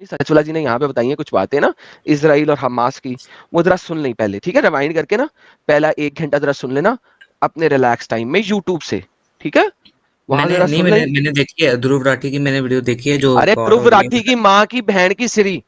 सचुला जी ने यहाँ पे बताई है कुछ बातें ना इजराइल और हमास की, वो जरा सुन लें पहले, ठीक है, रिवाइंड करके ना पहला 1 घंटा जरा सुन लेना अपने रिलैक्स टाइम में यूट्यूब से, ठीक है, वहां मैंने जरा नहीं सुन मैंने लें। मैंने देखी है, ध्रुव राठी की मैंने वीडियो देखी है जो अरे God Dhruv of Rathi games. की माँ की बहन की सिरी,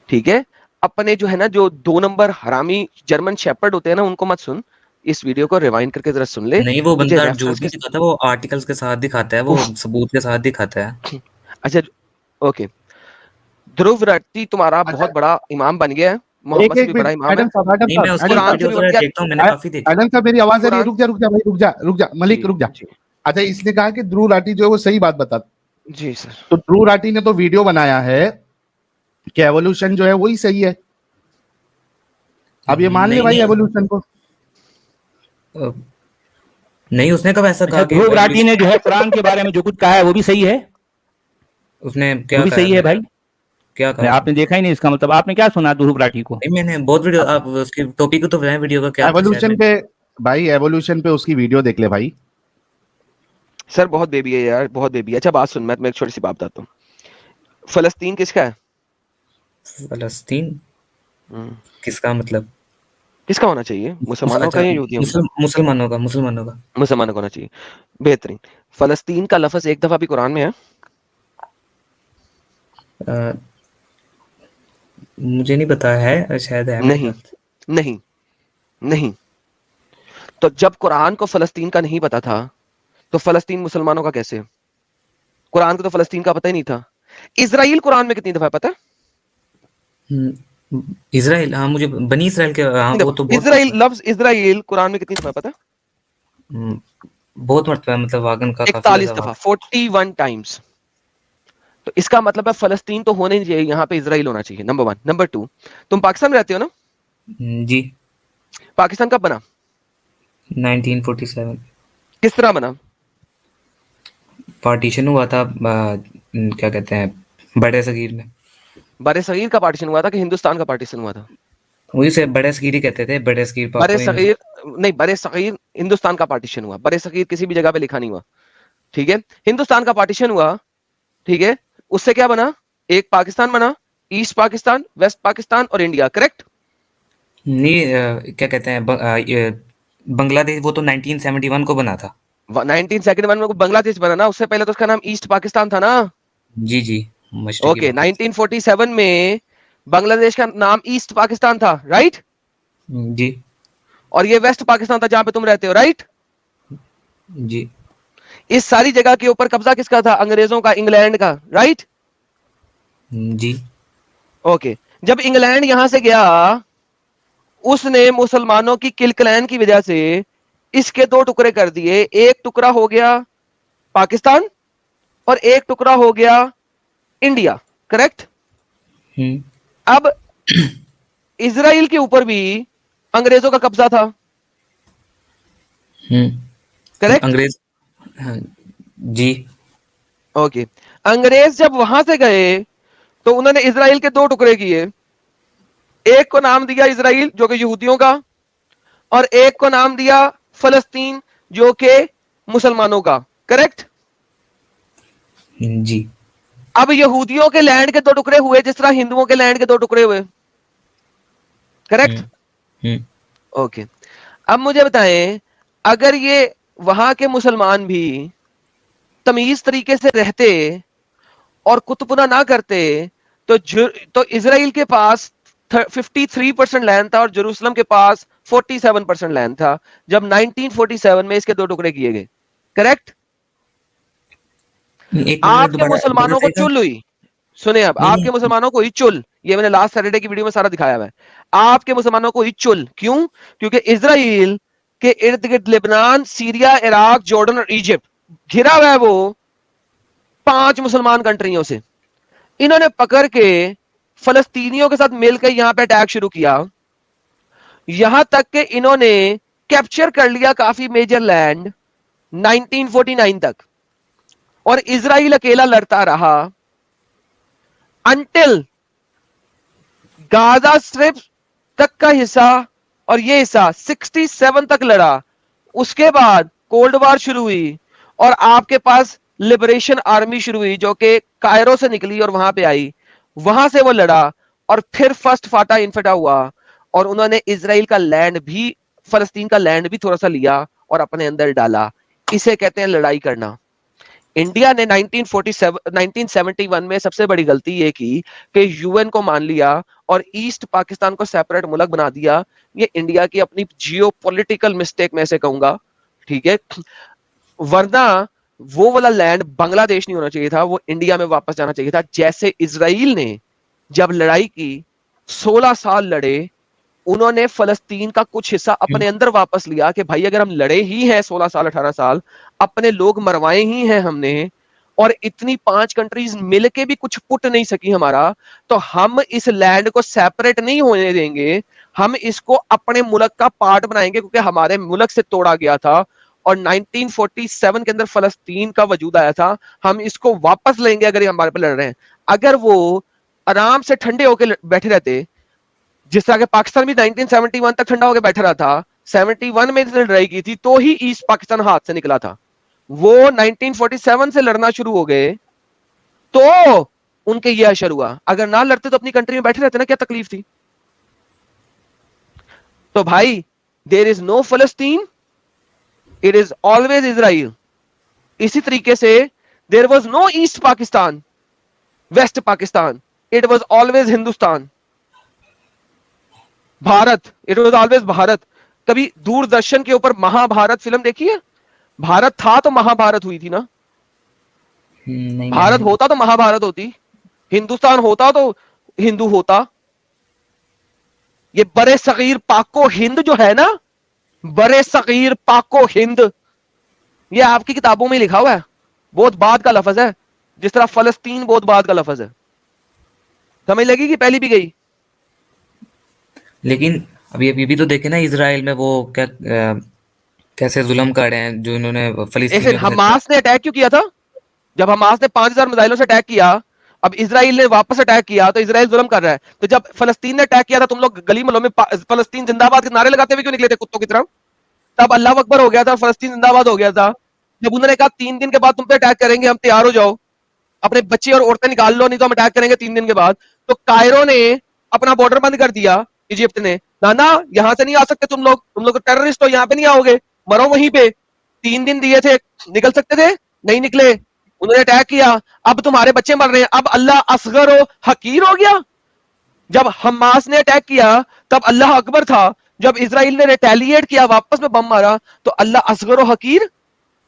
ठीक है, अपने जो है ना जो 2 नंबर हरामी जर्मन शेपर्ड होते हैं ना उनको मत सुन, इस वीडियो को रिवाइंड करके जरा सुन ले, नहीं, वो मुझे बंदा रेफरेंस झूठ के। नहीं दिखाता, वो आर्टिकल्स के साथ दिखाता है, वो उफ, सबूत के साथ दिखाता है। अच्छा, ओके, ध्रुव राठी तुम्हारा अच्छा, बहुत बड़ा इमाम बन गया है, एक मोहम्मद से एक भी बड़ा मिनट, इमाम है, एडम नहीं, मैं साहब, उसकी एडम कुरान साहब, से भी वीडियोस बढ़ वगैरह गया, देखता हूँ, मैंने काफी देखी। एडम साहब, मेरी आवाज आ रही है? कुरान, रुक जा रुक जा भाई, रुक जा जी मलिक, रुक जा। जी अच्छा, इसने कहा कि ध्रुव राठी जो है वो सही बात बता, जी सर, तो ध्रुव राठी ने तो वीडियो बनाया है कि एवोल्यूशन जो है वही सही है। अब ये मान ले नहीं भाई नहीं, एवोल्यूशन को। अ, नहीं, उसने कब ऐसा अच्छा, कहा कि ध्रुव राठी ने जो है कुरान के बारे में जो कुछ कहा है वो भी सही है, उसने वो क्या भी कहा है? सही है भाई। क्या कहा नहीं, उसने? आपने देखा ही नहीं, इसका मतलब आपने क्या सुना ध्रुव राठी को? नहीं, मैंने बहुत वीडियो, आप उसकी टॉपिक तो बताएं, वीडियो का क्या था शायद एवोल्यूशन मैंने। पे, भाई एवोल्यूशन पे उसकी वीडियो देख ले भाई। सर बहुत बेबी है यार, बहुत बेबी है। अच्छा बात सुन, मैं एक छोटी सी बात बताता हूँ, फलस्तीन किसका है? फलस्तीन हम्म, किसका मतलब? किसका होना चाहिए, मुसलमानों का अच्छा, या यहूदियों का? मुसलमानों का। मुसलमानों का होना चाहिए, बेहतरीन। फलस्तीन का लफ्ज एक दफा भी कुरान में है? अ, मुझे नहीं पता है, शायद है मेरे नहीं, ख्याल से। नहीं, नहीं। तो जब कुरान को फलस्तीन का नहीं पता था तो फलस्तीन मुसलमानों का कैसे? कुरान को तो फलस्तीन का पता ही नहीं था। इजराइल कुरान में कितनी दफा पता है? इजराइल, हाँ मुझे बनी इजराइल के, हाँ कितनी वो दफा तो बहुत इजराइल, मरतबा। लफ्ज इजराइल कुरान में कितनी दफा पता है? हम्म, बहुत मरतबा, मतलब वागन का काफी 41 ज्यादा दफा, वागन। 41 टाइम्स। तो इसका मतलब है फलस्तीन तो होने नहीं चाहिए, यहाँ पे इजराइल होना चाहिए, नंबर 1। नंबर 2, तुम पाकिस्तान में रहते हो ना? जी। पाकिस्तान कब बना? 1947 किस तरह बना? पार्टीशन हुआ था, क्या कहते हैं, बड़े सगीर में। बड़े सगीर का पार्टीशन हुआ था कि हिंदुस्तान का पार्टीशन हुआ था? वही से बड़े सगीर ही कहते थे, बड़े सगीर बड़े पाको सगीर नहीं, बड़े सगीर हिंदुस्तान का पार्टीशन हुआ, बड़े सगीर किसी भी जगह पे लिखा नहीं हुआ, ठीक है, हिंदुस्तान का पार्टीशन हुआ, ठीक है, उससे क्या बना? एक पाकिस्तान बना, ईस्ट पाकिस्तान, वेस्ट पाकिस्तान और इंडिया, करेक्ट? नहीं, क्या कहते हैं, बांग्लादेश वो तो 1971 को बना था। 1971 में बांग्लादेश बना ना, उससे पहले तो उसका नाम ईस्ट पाकिस्तान था ना। जी जी, मशरकी ओके, पाकिस्तान। 1947 में बांग्लादेश का नाम ईस्ट पाकिस्तान था, राइट? जी और ये वेस्ट पाकिस्तान था जहां पे तुम रहते हो, राइट? जी इस सारी जगह के ऊपर कब्जा किसका था? अंग्रेजों का, इंग्लैंड का, राइट? जी। ओके, जब इंग्लैंड यहां से गया, उसने मुसलमानों की किलकलैन की वजह से इसके 2 टुकड़े कर दिए, एक टुकड़ा हो गया पाकिस्तान और एक टुकड़ा हो गया इंडिया, करेक्ट? अब इजराइल के ऊपर भी अंग्रेजों का कब्जा था, करेक्ट? अंग्रेज, हाँ, जी। ओके, अंग्रेज जब वहां से गए तो उन्होंने इजराइल के 2 टुकड़े किए, एक को नाम दिया इजराइल जो कि यहूदियों का, और एक को नाम दिया फलस्तीन जो कि मुसलमानों का, करेक्ट? जी। अब यहूदियों के लैंड के 2 टुकड़े हुए जिस तरह हिंदुओं के लैंड के 2 टुकड़े हुए, करेक्ट? ओके, अब मुझे बताएं, अगर ये वहां के मुसलमान भी तमीज तरीके से रहते और कुतुबना ना करते तो इजराइल के पास 53% लैंड था और जेरूसलम के पास 47% लैंड था जब 1947 में इसके 2 टुकड़े किए गए, करेक्ट? एक मिनट आपके दोबारा दोबारा मुसलमानों को बताइएगा। चुल हुई, सुने, अब नहीं नहीं, आपके मुसलमानों को ही चुल, ये मैंने लास्ट सैटरडे की वीडियो में सारा दिखाया हुआ है, आपके मुसलमानों को ही चुल क्यों? क्योंकि इजराइल के इर्द गिर्द लेबनान, सीरिया, इराक, जॉर्डन और इजिप्ट घिरा हुआ है वो 5 मुसलमान कंट्रियों से। इन्होंने पकड़ के फलस्तीनियों के साथ मिलकर यहां पे अटैक शुरू किया, यहां तक कि इन्होंने कैप्चर कर लिया काफी मेजर लैंड 1949 तक, और इजराइल अकेला लड़ता रहा अंटिल गाजा स्ट्रिप तक का हिस्सा और ये हिस्सा 67 तक लड़ा। उसके बाद कोल्ड वार शुरू हुई और आपके पास लिबरेशन आर्मी शुरू हुई जो कि कायरो से निकली और वहां पे आई वहां से वो लड़ा और फिर फर्स्ट फाटा इनफटा हुआ और उन्होंने इजराइल का लैंड भी, फलस्तीन का लैंड भी थोड़ा सा लिया और अपने अंदर डाला। इसे कहते हैं लड़ाई करना। इंडिया ने 1971 में सबसे बड़ी गलती ये की कि यूएन को मान लिया और ईस्ट पाकिस्तान को सेपरेट मुल्क बना दिया। ये इंडिया की अपनी जियोपॉलिटिकल मिस्टेक में से कहूंगा, ठीक है। वरना वो वाला लैंड बांग्लादेश नहीं होना चाहिए था, वो इंडिया में वापस जाना चाहिए था। जैसे इजराइल ने जब लड़ाई की, 16 साल लड़े, उन्होंने फलस्तीन का कुछ हिस्सा अपने अंदर वापस लिया कि भाई अगर हम लड़े ही हैं 16 साल 18 साल, अपने लोग मरवाए ही हैं हमने, और इतनी 5 कंट्रीज मिलके भी कुछ पुट नहीं सकी हमारा, तो हम इस लैंड को सेपरेट नहीं होने देंगे, हम इसको अपने मुल्क का पार्ट बनाएंगे क्योंकि हमारे मुल्क से तोड़ा गया था और 1947 के अंदर फलस्तीन का वजूद आया था। हम इसको वापस लेंगे अगर ये हमारे पे लड़ रहे हैं। अगर वो आराम से ठंडे होकर बैठे रहते, जिस तरह के पाकिस्तान भी 1971 तक ठंडा होकर बैठा रहा था, 71 में इसने लड़ाई की थी तो ही ईस्ट पाकिस्तान हाथ से निकला था। वो 1947 से लड़ना शुरू हो गए तो उनके ये असर हुआ। अगर ना लड़ते तो अपनी कंट्री में बैठे रहते ना, क्या तकलीफ थी। तो भाई देयर इज नो फलस्तीन, इट इज ऑलवेज इजराइल। इसी तरीके से there was no East Pakistan, West Pakistan, it was always Hindustan. Bharat, it was always Bharat. कभी दूरदर्शन के ऊपर महाभारत फिल्म देखी है? भारत था तो महाभारत हुई थी ना। नहीं, भारत नहीं। होता तो महाभारत होती, हिंदुस्तान होता तो हिंदू होता। ये बरे सगीर पाको हिंद जो है ना, बरे सगीर पाको हिंद, ये आपकी किताबों में लिखा हुआ है, बहुत बाद का लफ्ज है। जिस तरह फलस्तीन बहुत बाद का लफ्ज है। समझ लगी कि पहली भी गई? लेकिन अभी भी तो देखे ना, इजराइल में वो क्या कैसे जुल्म कर रहे हैं जो इन्होंने एक फलस्तीनियों के साथ। हमास ने अटैक क्यों किया था? जब हमास ने 5000 मिसाइलों से अटैक किया, अब इजराइल ने वापस अटैक किया तो इजराइल जुल्म कर रहा है। तो जब फलस्तीन ने अटैक किया था, तुम लोग गली मोहल्लों में फलस्तीन जिंदाबाद के नारे लगाते हुए क्यों निकले थे कुत्तों की तरह? तब अल्लाह अकबर हो गया था, फलस्तीन जिंदाबाद हो गया था। जब उन्होंने कहा 3 दिन के बाद तुम पे अटैक करेंगे, हम तैयार हो जाओ, अपने बच्चे और औरतें निकाल लो, नहीं तो हम अटैक करेंगे 3 दिन के बाद, तो कायरो ने अपना बॉर्डर बंद कर दिया। इजिप्ट ने, ना यहां से नहीं आ सकते तुम लोग टेररिस्ट हो, यहाँ पे नहीं आओगे, मरो वहीं पे। 3 दिन दिए थे, निकल सकते थे, नहीं निकले, उन्होंने अटैक किया। अब तुम्हारे बच्चे मर रहे हैं, अब अल्लाह असगर हो हकीर हो गया। जब हमास ने अटैक किया तब अल्लाह अकबर था, जब इजराइल ने रिटेलिएट किया, वापस में बम मारा, तो अल्लाह असगर हो हकीर।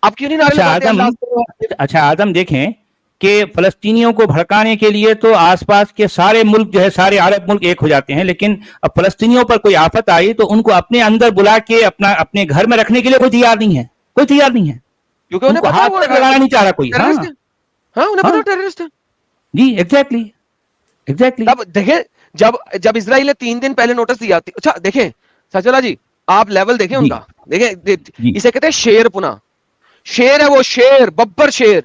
अब क्यों नहीं नारे अच्छा लगाते आदम, अल्लाह असगर हो हकीर? अच्छा आदम देखें कि फलस्तीनियों को भड़काने के लिए तो आसपास के सारे मुल्क जो है, सारे अरब मुल्क एक हो जाते हैं, लेकिन अब फलस्तीनियों पर कोई आफत आई तो उनको अपने अंदर बुला के अपने घर में रखने के लिए कोई तैयार नहीं है, कोई तैयार नहीं है। क्योंकि उन्हें उनको पता हाथ वो तक लगाना नहीं चाह रहा कोई। टेररिस्ट हाँ है। हाँ, उन्हें पता हाँ। टेररिस्ट है। जी, एग्जैक्टली एग्जैक्टली। तब देखें, जब इजराइल ने 3 दिन पहले नोटिस दिया। अच्छा देखें सचला जी, आप लेवल देखें जी। उनका, देखें जी। इसे कहते हैं शेर पुना। शेर है वो, शेर, बब्बर शेर।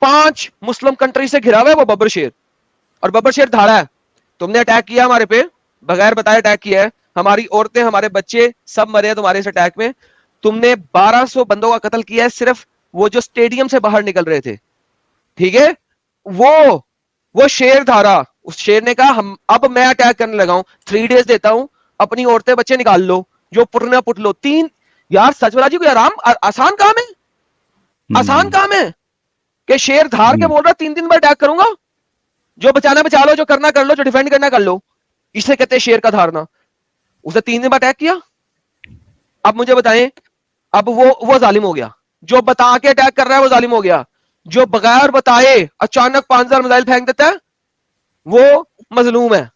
5 मुस्लिम कंट्री से घिरा हुआ है वो बब्बर शेर, और बब्बर शेर धाड़ा है। तुमने अटैक किया हमारे पे, बगैर बताए अटैक किया है, हमारी औरतें हमारे बच्चे सब मरे हैं तुम्हारे इस अटैक में। तुमने 1200 बंदों का कत्ल किया है, सिर्फ वो जो स्टेडियम से बाहर निकल रहे थे, ठीक है। वो शेर धारा, उस शेर ने कहा हम अब मैं अटैक करने लगा हूं, 3 डेज देता हूं, अपनी औरतें बच्चे निकाल लो, जो पुटना पुट लो। 3 यार सचवला जी, कोई आसान काम है? आसान काम है कि शेर धार के बोल रहा 3 दिन में अटैक करूंगा, जो बचाना बचा लो, जो करना कर लो, जो डिफेंड करना कर लो। इसे कहते हैं शेर का धारना। उसने 3 दिन में अटैक किया। अब मुझे बताएं, अब वो जालिम हो गया। जो बता के अटैक कर रहा है वो जालिम हो गया। जो बगैर बताए अचानक 5000 मिसाइल फेंक देता है वो मजलूम है।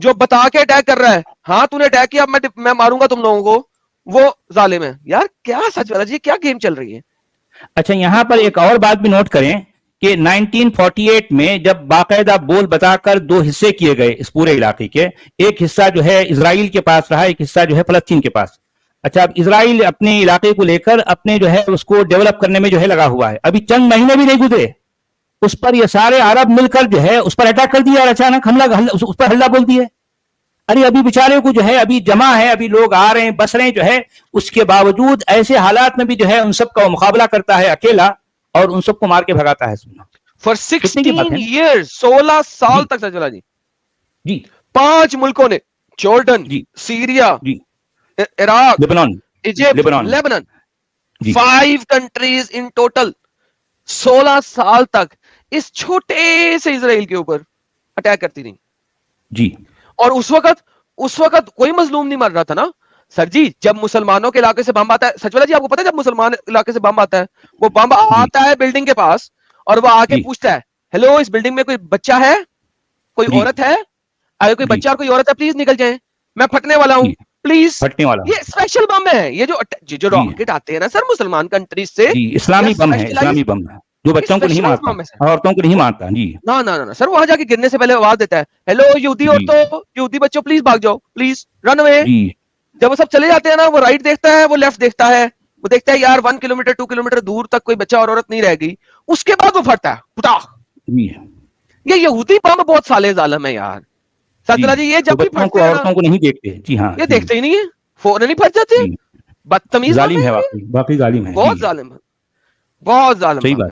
जो बता के अटैक कर रहा है, हाँ तूने अटैक किया, अब मैं मारूंगा तुम लोगों को, वो जालिम है। यार क्या सच वाला जी, क्या गेम चल रही है? अच्छा, यहां पर एक और बात भी नोट करें कि 1948 में जब बाकायदा बोल बताकर 2 हिस्से किए गए इस पूरे इलाके के, एक हिस्सा जो है इजराइल के पास रहा, एक हिस्सा जो है फलस्तीन के पास। अच्छा, अब इजराइल अपने इलाके को लेकर अपने जो है उसको डेवलप करने में जो है लगा हुआ है। अभी चंद महीने भी नहीं गुजरे, उस पर ये सारे अरब मिलकर जो है उस पर अटैक कर दिया और अचानक उस पर हल्ला बोल दिया। अरे अभी बेचारे को जो है अभी जमा है, अभी लोग आ रहे हैं, बस रहे हैं जो है, उसके बावजूद ऐसे हालात में भी जो है उन सब का वो मुकाबला करता है अकेला और उन सबको मार के भगाता है। फॉर सोचने की बात 16 है। years, 16 साल जी। तक सचला जी जी 5 मुल्कों ने, जॉर्डन, जी सीरिया, जी Iraq, Lebanon Egypt, Lebanon Lebanon, जी 5 कंट्रीज इन टोटल 16 साल तक इस छोटे से इजराइल के ऊपर अटैक करती रही। जी और उस वक्त कोई मजलूम नहीं मर रहा था ना सर जी। जब मुसलमानों के इलाके से बम आता है, सचवाला जी आपको पता है, जब मुसलमान इलाके से बम आता है, वो बम आता है बिल्डिंग के पास और वो आके जी पूछता है, हेलो इस बिल्डिंग में कोई बच्चा है, कोई जी औरत है, अगर कोई जी बच्चा और कोई औरत है प्लीज निकल जाएं, मैं फटने वाला हूं जी प्लीज। फटने वाला। ये स्पेशल बम है, ये जो जी रॉकेट आते हैं ना सर मुसलमान कंट्रीज से, जी इस्लामी बम है, स्पेशलाइज इस्लामी बम है, जो बच्चों को नहीं स्पेशलाइज मारता, बम है सर। औरतों को नहीं मारता। जी ना ना ना ना सर, वहां जाके गिरने से पहले आवाज देता है, हेलो यहूदी जी औरतों, यहूदी बच्चों प्लीज भाग जाओ, प्लीज रन अवे। जी जब वो सब चले जाते हैं ना, वो राइट देखता है, वो लेफ्ट देखता है, वो देखता है यार 1 किलोमीटर 2 किलोमीटर दूर तक कोई बच्चा और औरत नहीं रह गई, उसके बाद वो फटता है पुटाख। जी ये यहूदी बम बहुत साले जालम है यार सतला जी। ये तो जब भी बच्चों को, फटते हैं ना, औरतों को नहीं देखते। जी हाँ ये जी देखते ही नहीं है, फौरन ही फट जाते हैं। जी बदतमीज बम जालिम है, है ये, वाकई वाकई जालिम है। बहुत जी जालिम है, बहुत जालिम सही बम है। बात।